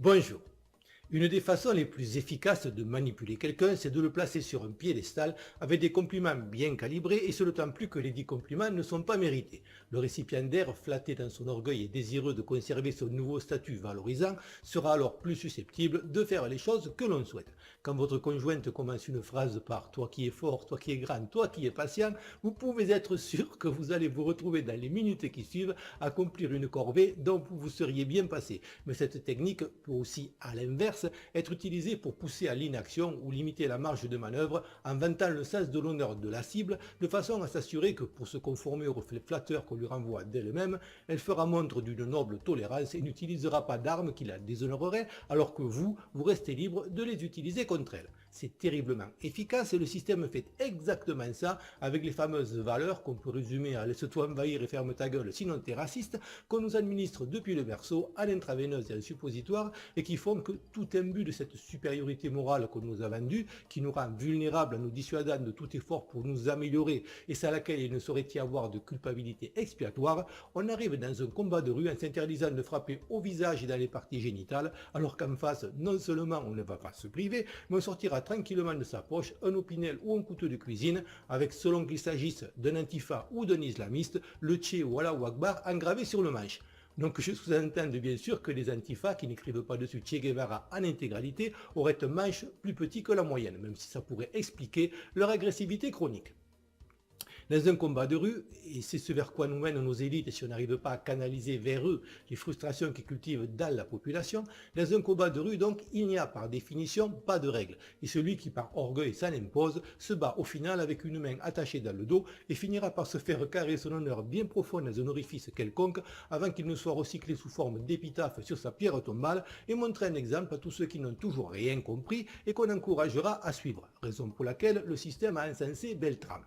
Bonjour. Une des façons les plus efficaces de manipuler quelqu'un, c'est de le placer sur un piédestal avec des compliments bien calibrés et ce d'autant plus que les dits compliments ne sont pas mérités. Le récipiendaire, flatté dans son orgueil et désireux de conserver son nouveau statut valorisant, sera alors plus susceptible de faire les choses que l'on souhaite. Quand votre conjointe commence une phrase par « toi qui es fort, toi qui es grand, toi qui es patient », vous pouvez être sûr que vous allez vous retrouver dans les minutes qui suivent à accomplir une corvée dont vous vous seriez bien passé. Mais cette technique peut aussi, à l'inverse, être utilisé pour pousser à l'inaction ou limiter la marge de manœuvre en vantant le sens de l'honneur de la cible de façon à s'assurer que pour se conformer au reflet flatteur qu'on lui renvoie d'elle-même, elle fera montre d'une noble tolérance et n'utilisera pas d'armes qui la déshonoreraient alors que vous restez libre de les utiliser contre elle. C'est terriblement efficace et le système fait exactement ça avec les fameuses valeurs qu'on peut résumer à laisse-toi envahir et ferme ta gueule sinon t'es raciste qu'on nous administre depuis le berceau à l'intraveineuse et à un suppositoire et qui font que tout imbu de cette supériorité morale qu'on nous a vendue, qui nous rend vulnérables en nous dissuadant de tout effort pour nous améliorer et sans laquelle il ne saurait y avoir de culpabilité expiatoire, on arrive dans un combat de rue en s'interdisant de frapper au visage et dans les parties génitales, alors qu'en face, non seulement on ne va pas se priver, mais on sortira tranquillement de sa poche un opinel ou un couteau de cuisine avec, selon qu'il s'agisse d'un antifa ou d'un islamiste, le Tché ou Allahu Akbar engravé sur le manche. Donc je sous-entends bien sûr que les antifas qui n'écrivent pas dessus Che Guevara en intégralité auraient un manche plus petit que la moyenne, même si ça pourrait expliquer leur agressivité chronique. Dans un combat de rue, et c'est ce vers quoi nous mènent nos élites si on n'arrive pas à canaliser vers eux les frustrations qu'ils cultivent dans la population, dans un combat de rue donc, il n'y a par définition pas de règles. Et celui qui par orgueil s'en impose se bat au final avec une main attachée dans le dos et finira par se faire carrer son honneur bien profond dans un orifice quelconque avant qu'il ne soit recyclé sous forme d'épitaphe sur sa pierre tombale et montrer un exemple à tous ceux qui n'ont toujours rien compris et qu'on encouragera à suivre. Raison pour laquelle le système a encensé Beltrame.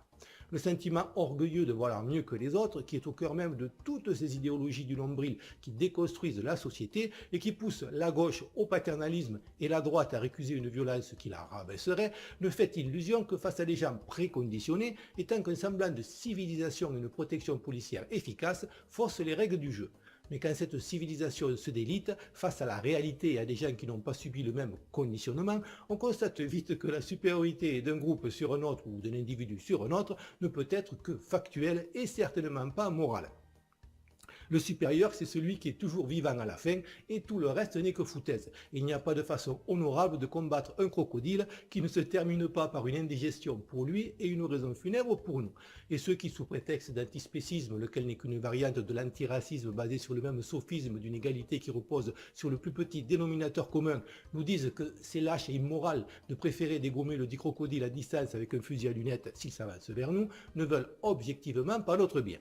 Le sentiment orgueilleux de valoir mieux que les autres, qui est au cœur même de toutes ces idéologies du nombril qui déconstruisent la société et qui poussent la gauche au paternalisme et la droite à récuser une violence qui la rabaisserait, ne fait illusion que face à des gens préconditionnés et tant qu'un semblant de civilisation et une protection policière efficace force les règles du jeu. Mais quand cette civilisation se délite, face à la réalité et à des gens qui n'ont pas subi le même conditionnement, on constate vite que la supériorité d'un groupe sur un autre ou d'un individu sur un autre ne peut être que factuelle et certainement pas morale. Le supérieur, c'est celui qui est toujours vivant à la fin et tout le reste n'est que foutaise. Il n'y a pas de façon honorable de combattre un crocodile qui ne se termine pas par une indigestion pour lui et une raison funèbre pour nous. Et ceux qui, sous prétexte d'antispécisme, lequel n'est qu'une variante de l'antiracisme basée sur le même sophisme d'une égalité qui repose sur le plus petit dénominateur commun, nous disent que c'est lâche et immoral de préférer dégommer le dit crocodile à distance avec un fusil à lunettes s'il s'avance vers nous, ne veulent objectivement pas notre bien.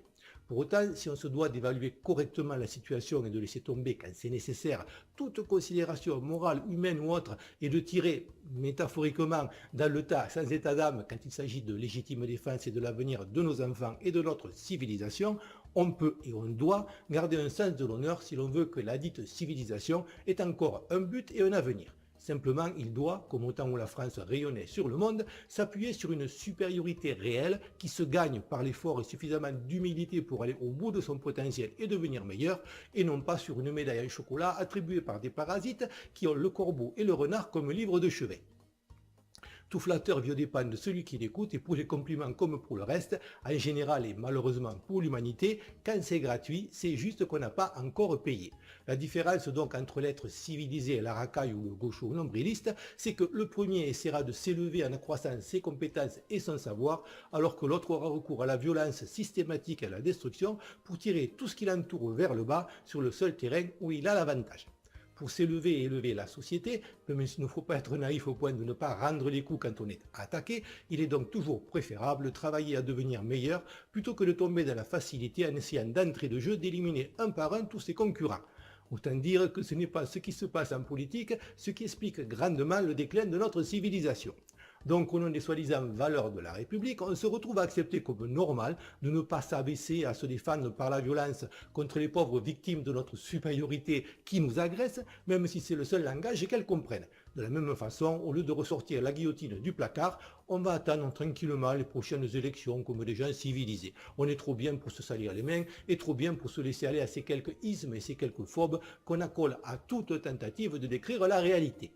Pour autant, si on se doit d'évaluer correctement la situation et de laisser tomber, quand c'est nécessaire, toute considération morale, humaine ou autre, et de tirer, métaphoriquement, dans le tas, sans état d'âme, quand il s'agit de légitime défense et de l'avenir de nos enfants et de notre civilisation, on peut et on doit garder un sens de l'honneur si l'on veut que la dite civilisation ait encore un but et un avenir. Simplement, il doit, comme au temps où la France rayonnait sur le monde, s'appuyer sur une supériorité réelle qui se gagne par l'effort et suffisamment d'humilité pour aller au bout de son potentiel et devenir meilleur, et non pas sur une médaille en chocolat attribuée par des parasites qui ont le corbeau et le renard comme livre de chevet. Tout flatteur vieux dépend de celui qui l'écoute et pour les compliments comme pour le reste, en général et malheureusement pour l'humanité, quand c'est gratuit, c'est juste qu'on n'a pas encore payé. La différence donc entre l'être civilisé, la racaille ou le gaucho nombriliste, c'est que le premier essaiera de s'élever en accroissant ses compétences et son savoir, alors que l'autre aura recours à la violence systématique et à la destruction pour tirer tout ce qui l'entoure vers le bas sur le seul terrain où il a l'avantage. Pour s'élever et élever la société, même s'il ne faut pas être naïf au point de ne pas rendre les coups quand on est attaqué, il est donc toujours préférable de travailler à devenir meilleur plutôt que de tomber dans la facilité en essayant d'entrée de jeu d'éliminer un par un tous ses concurrents. Autant dire que ce n'est pas ce qui se passe en politique, ce qui explique grandement le déclin de notre civilisation. Donc au nom des soi-disant valeurs de la République, on se retrouve à accepter comme normal de ne pas s'abaisser à se défendre par la violence contre les pauvres victimes de notre supériorité qui nous agressent, même si c'est le seul langage qu'elles comprennent. De la même façon, au lieu de ressortir la guillotine du placard, on va attendre tranquillement les prochaines élections comme des gens civilisés. On est trop bien pour se salir les mains et trop bien pour se laisser aller à ces quelques ismes et ces quelques phobes qu'on accole à toute tentative de décrire la réalité.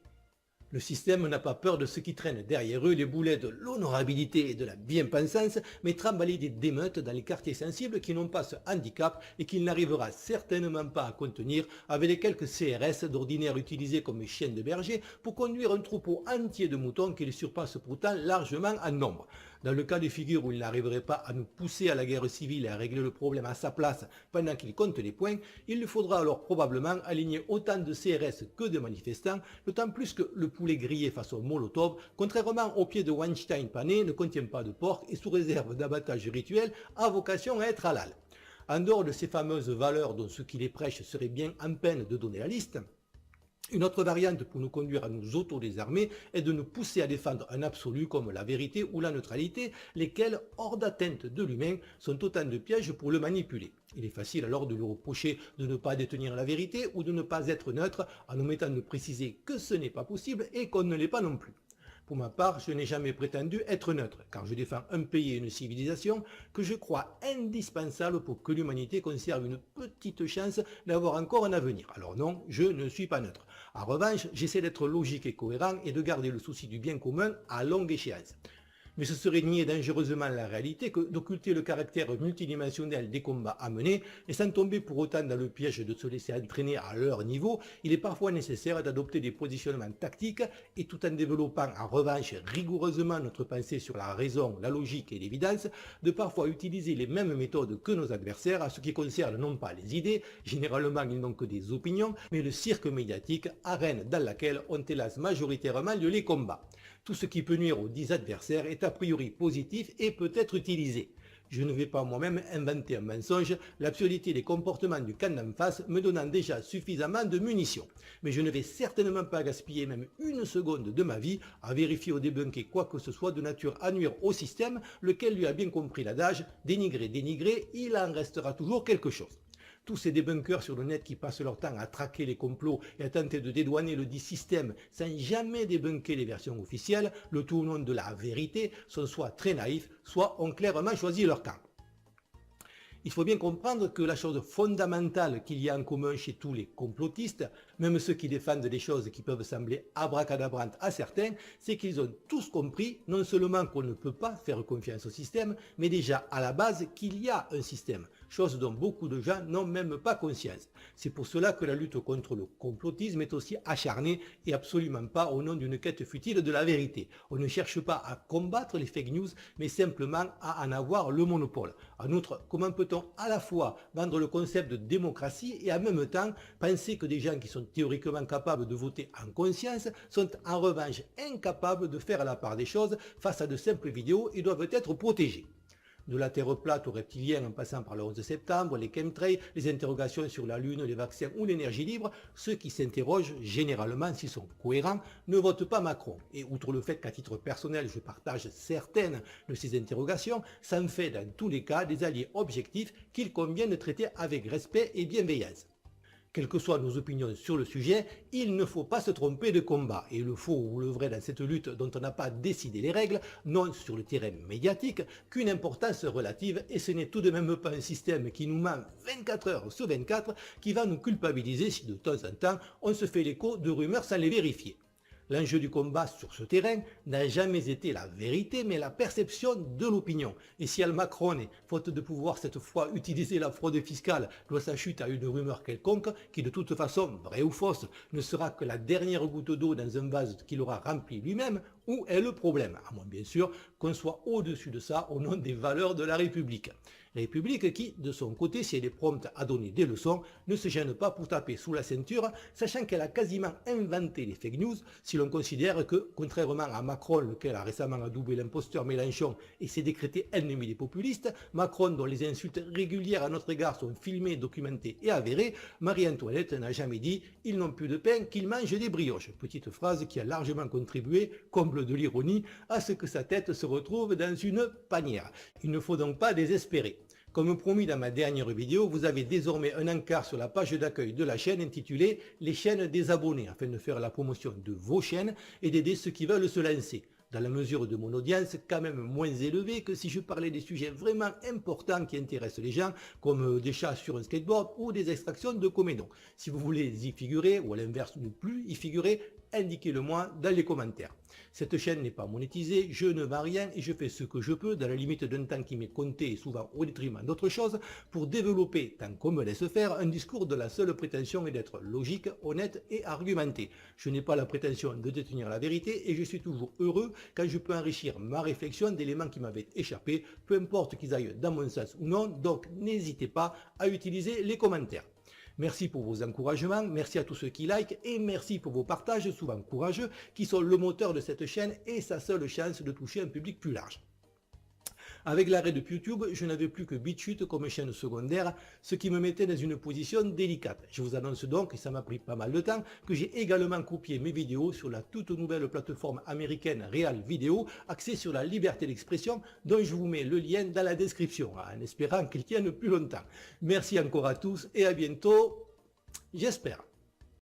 Le système n'a pas peur de ceux qui traînent derrière eux les boulets de l'honorabilité et de la bien-pensance, mais trimballer des émeutes dans les quartiers sensibles qui n'ont pas ce handicap et qu'il n'arrivera certainement pas à contenir avec les quelques CRS d'ordinaire utilisés comme chiens de berger pour conduire un troupeau entier de moutons qui les surpasse pourtant largement en nombre. Dans le cas de figure où il n'arriverait pas à nous pousser à la guerre civile et à régler le problème à sa place pendant qu'il compte les points, il lui faudra alors probablement aligner autant de CRS que de manifestants, d'autant plus que le poulet grillé façon Molotov, contrairement au pied de Weinstein pané, ne contient pas de porc et sous réserve d'abattage rituel, a vocation à être halal. En dehors de ces fameuses valeurs dont ceux qui les prêchent seraient bien en peine de donner la liste, une autre variante pour nous conduire à nous auto-désarmer est de nous pousser à défendre un absolu comme la vérité ou la neutralité, lesquels, hors d'atteinte de l'humain, sont autant de pièges pour le manipuler. Il est facile alors de lui reprocher de ne pas détenir la vérité ou de ne pas être neutre en omettant de préciser que ce n'est pas possible et qu'on ne l'est pas non plus. Pour ma part, je n'ai jamais prétendu être neutre, car je défends un pays et une civilisation que je crois indispensable pour que l'humanité conserve une petite chance d'avoir encore un avenir. Alors non, je ne suis pas neutre. En revanche, j'essaie d'être logique et cohérent et de garder le souci du bien commun à longue échéance. Mais ce serait nier dangereusement la réalité que d'occulter le caractère multidimensionnel des combats à mener, et sans tomber pour autant dans le piège de se laisser entraîner à leur niveau, il est parfois nécessaire d'adopter des positionnements tactiques, et tout en développant en revanche rigoureusement notre pensée sur la raison, la logique et l'évidence, de parfois utiliser les mêmes méthodes que nos adversaires à ce qui concerne non pas les idées, généralement ils n'ont que des opinions, mais le cirque médiatique, arène dans laquelle on hélas majoritairement lieu les combats. Tout ce qui peut nuire aux 10 adversaires est a priori positif et peut être utilisé. Je ne vais pas moi-même inventer un mensonge, l'absurdité des comportements du camp d'en face me donnant déjà suffisamment de munitions. Mais je ne vais certainement pas gaspiller même une seconde de ma vie à vérifier ou débunker quoi que ce soit de nature à nuire au système, lequel lui a bien compris l'adage « dénigrer, il en restera toujours quelque chose ». Tous ces débunkers sur le net qui passent leur temps à traquer les complots et à tenter de dédouaner le dit système sans jamais débunker les versions officielles, le tout au nom de la vérité, sont soit très naïfs, soit ont clairement choisi leur camp. Il faut bien comprendre que la chose fondamentale qu'il y a en commun chez tous les complotistes, même ceux qui défendent des choses qui peuvent sembler abracadabrantes à certains, c'est qu'ils ont tous compris non seulement qu'on ne peut pas faire confiance au système, mais déjà à la base qu'il y a un système, chose dont beaucoup de gens n'ont même pas conscience. C'est pour cela que la lutte contre le complotisme est aussi acharnée et absolument pas au nom d'une quête futile de la vérité. On ne cherche pas à combattre les fake news, mais simplement à en avoir le monopole. En outre, comment peut-on à la fois vendre le concept de démocratie et en même temps penser que des gens qui sont théoriquement capables de voter en conscience sont en revanche incapables de faire la part des choses face à de simples vidéos et doivent être protégés. De la Terre plate aux reptiliens en passant par le 11 septembre, les chemtrails, les interrogations sur la Lune, les vaccins ou l'énergie libre, ceux qui s'interrogent, généralement s'ils sont cohérents, ne votent pas Macron. Et outre le fait qu'à titre personnel, je partage certaines de ces interrogations, ça me fait dans tous les cas des alliés objectifs qu'il convient de traiter avec respect et bienveillance. Quelles que soient nos opinions sur le sujet, il ne faut pas se tromper de combat. Et le faux ou le vrai dans cette lutte dont on n'a pas décidé les règles, non sur le terrain médiatique, qu'une importance relative, et ce n'est tout de même pas un système qui nous ment 24 heures sur 24 qui va nous culpabiliser si de temps en temps on se fait l'écho de rumeurs sans les vérifier. L'enjeu du combat sur ce terrain n'a jamais été la vérité, mais la perception de l'opinion. Et si Al Macron, faute de pouvoir cette fois utiliser la fraude fiscale, doit sa chute à une rumeur quelconque, qui de toute façon, vraie ou fausse, ne sera que la dernière goutte d'eau dans un vase qu'il aura rempli lui-même, où est le problème? À moins bien sûr qu'on soit au-dessus de ça au nom des valeurs de la République. République qui, de son côté, si elle est prompte à donner des leçons, ne se gêne pas pour taper sous la ceinture, sachant qu'elle a quasiment inventé les fake news, si l'on considère que, contrairement à Macron, lequel a récemment adoubé l'imposteur Mélenchon et s'est décrété ennemi des populistes, Macron, dont les insultes régulières à notre égard sont filmées, documentées et avérées, Marie-Antoinette n'a jamais dit « ils n'ont plus de pain, qu'ils mangent des brioches ». Petite phrase qui a largement contribué, comble de l'ironie, à ce que sa tête se retrouve dans une panière. Il ne faut donc pas désespérer. Comme promis dans ma dernière vidéo, vous avez désormais un encart sur la page d'accueil de la chaîne intitulée « Les chaînes des abonnés » afin de faire la promotion de vos chaînes et d'aider ceux qui veulent se lancer. Dans la mesure de mon audience, quand même moins élevée que si je parlais des sujets vraiment importants qui intéressent les gens, comme des chats sur un skateboard ou des extractions de comédons. Si vous voulez y figurer, ou à l'inverse ne plus y figurer, indiquez-le moi dans les commentaires. Cette chaîne n'est pas monétisée, je ne vends rien et je fais ce que je peux dans la limite d'un temps qui m'est compté et souvent au détriment d'autres choses pour développer, tant qu'on me laisse faire, un discours de la seule prétention est d'être logique, honnête et argumenté. Je n'ai pas la prétention de détenir la vérité et je suis toujours heureux quand je peux enrichir ma réflexion d'éléments qui m'avaient échappé, peu importe qu'ils aillent dans mon sens ou non, donc n'hésitez pas à utiliser les commentaires. Merci pour vos encouragements, merci à tous ceux qui likent et merci pour vos partages souvent courageux qui sont le moteur de cette chaîne et sa seule chance de toucher un public plus large. Avec l'arrêt de YouTube, je n'avais plus que BitChute comme chaîne secondaire, ce qui me mettait dans une position délicate. Je vous annonce donc, et ça m'a pris pas mal de temps, que j'ai également copié mes vidéos sur la toute nouvelle plateforme américaine Real Video, axée sur la liberté d'expression, dont je vous mets le lien dans la description, en espérant qu'elle tienne plus longtemps. Merci encore à tous et à bientôt, j'espère.